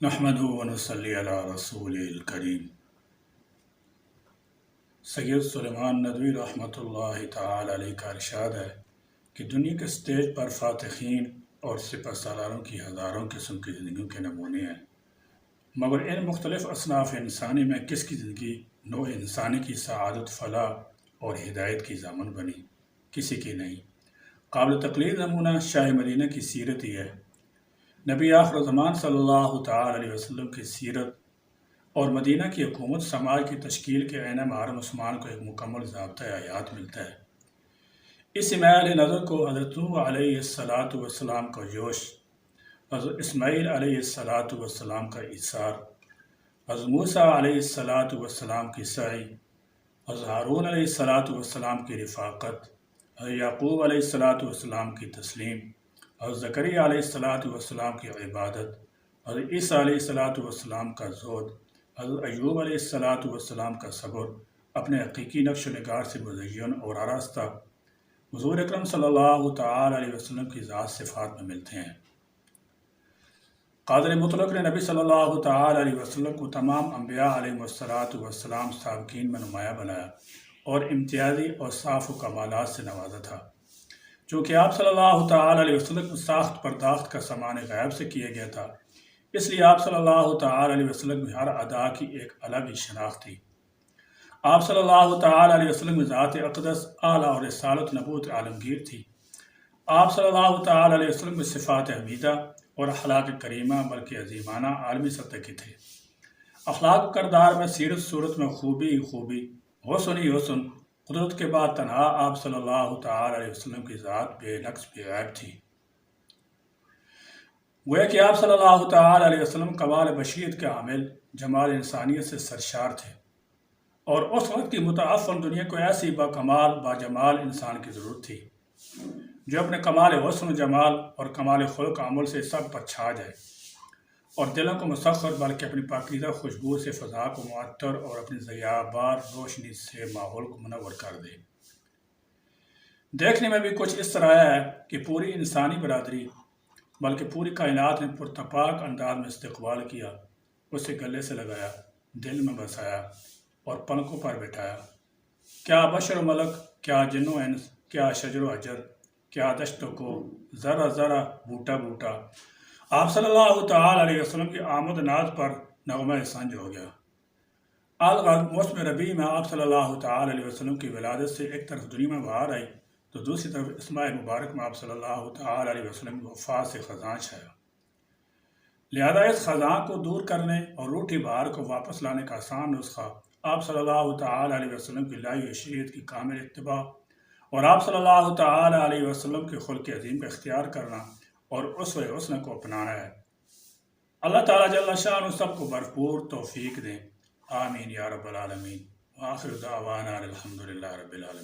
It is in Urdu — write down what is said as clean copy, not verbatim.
نحمده ونصلی علی رسول الکریم۔ سید سلیمان ندوی رحمۃ اللہ تعالی علیہ کا ارشاد ہے کہ دنیا کے سٹیج پر فاتحین اور سپہ سالاروں کی ہزاروں قسم کی زندگیوں کے نمونے ہیں، مگر ان مختلف اصناف انسانی میں کس کی زندگی نوع انسانی کی سعادت، فلاح اور ہدایت کی ضامن بنی؟ کسی کی نہیں۔ قابل تقلید نمونہ شاہ مدینہ کی سیرت ہی ہے۔ نبی آخر زمان صلی اللہ تعالی علیہ وسلم کی سیرت اور مدینہ کی حکومت سماج کی تشکیل کے عین محرم عثمان کو ایک مکمل ضابطۂ حیات ملتا ہے۔ اس محل نظر کو حضرت نوح علیہ السلام کا جوش، حضرت اسماعیل علیہ السلام کا ایثار، حضرت موسیٰ علیہ السلام کی سعی، حضرت ہارون علیہ السلام کی رفاقت، حضرت یعقوب علیہ السلام کی تسلیم، حضرت زکریا علیہ السلام کی عبادت، حضرت عیسیٰ علیہ السلام کا زہد، حضرت ایوب علیہ السلام کا صبر اپنے حقیقی نقش و نگار سے مزین اور آراستہ حضور اکرم صلی اللہ تعالی علیہ وسلم کی ذات صفات میں ملتے ہیں۔ قادر مطلق نے نبی صلی اللہ تعالی علیہ وسلم کو تمام انبیاء علیہ السلام سابقین میں نمایاں بنایا اور امتیازی اور صاف و کمالات سے نوازا تھا۔ چونکہ آپ صلی اللہ تعالی علیہ وسلم کو ساخت پرداخت کا سامان غیب سے کیا گیا تھا، اس لیے آپ صلی اللہ تعالی علیہ وسلم میں ہر ادا کی ایک الگ ہی شناخت تھی۔ آپ صلی اللہ تعالی علیہ وسلم میں ذات اقدس، اعلیٰ اور رسالت نبوت عالمگیر تھی۔ آپ صلی اللہ تعالی علیہ وسلم میں صفات حمیدہ اور اخلاق کریمہ بلکہ عظیمانہ عالمی سطح کے تھے۔ اخلاق و کردار میں، سیرت صورت میں خوبی ہی خوبی، حسن ہی حسن، قدرت کے بعد تنہا آپ صلی اللہ تعالی علیہ وسلم کی ذات بے نقص بے عیب تھی۔ گویا کہ آپ صلی اللہ تعالی علیہ وسلم کمال بشریت کے حامل، جمال انسانیت سے سرشار تھے، اور اس وقت کی متعفن دنیا کو ایسی باکمال باجمال انسان کی ضرورت تھی جو اپنے کمال حسن و جمال اور کمال خلق عمل سے سب پر چھا جائے اور دلوں کو مسخر بلکہ اپنی پاکیزہ خوشبو سے فضا کو معطر اور اپنی ضیابار روشنی سے ماحول کو منور کر دے۔ دیکھنے میں بھی کچھ اس طرح ہے کہ پوری انسانی برادری بلکہ پوری کائنات نے پرتپاک انداز میں استقبال کیا، اسے گلے سے لگایا، دل میں بسایا اور پلکوں پر بٹھایا۔ کیا بشر و ملک، کیا جن و انس، کیا شجر و حجر، کیا دشت و کو، ذرہ ذرہ، بوٹا بوٹا، آپ صلی اللہ تعالی علیہ وسلم کی آمد ناز پر نغمہ سنج ہو گیا۔ الغرض موسم ربیع میں آپ صلی اللہ تعالی علیہ وسلم کی ولادت سے ایک طرف دنیا میں بہار آئی تو دوسری طرف اسماء مبارک میں آپ صلی اللہ تعالی علیہ وسلم کی وفات سے خزاں چھایا۔ لہذا اس خزاں کو دور کرنے اور روٹھی بہار کو واپس لانے کا آسان نسخہ آپ صلی اللہ تعالی علیہ وسلم کی لائی ہوئی شریعت کی کامل اتباع اور آپ صلی اللہ تعالی علیہ وسلم کے خلق عظیم کا اختیار کرنا اور اسوہ حسنہ کو اپنانا ہے۔ اللہ تعالیٰ جل شانہ سب کو بھرپور توفیق دیں، آمین یا رب العالمین۔ وآخر دعوانا الحمدللہ رب العالمین۔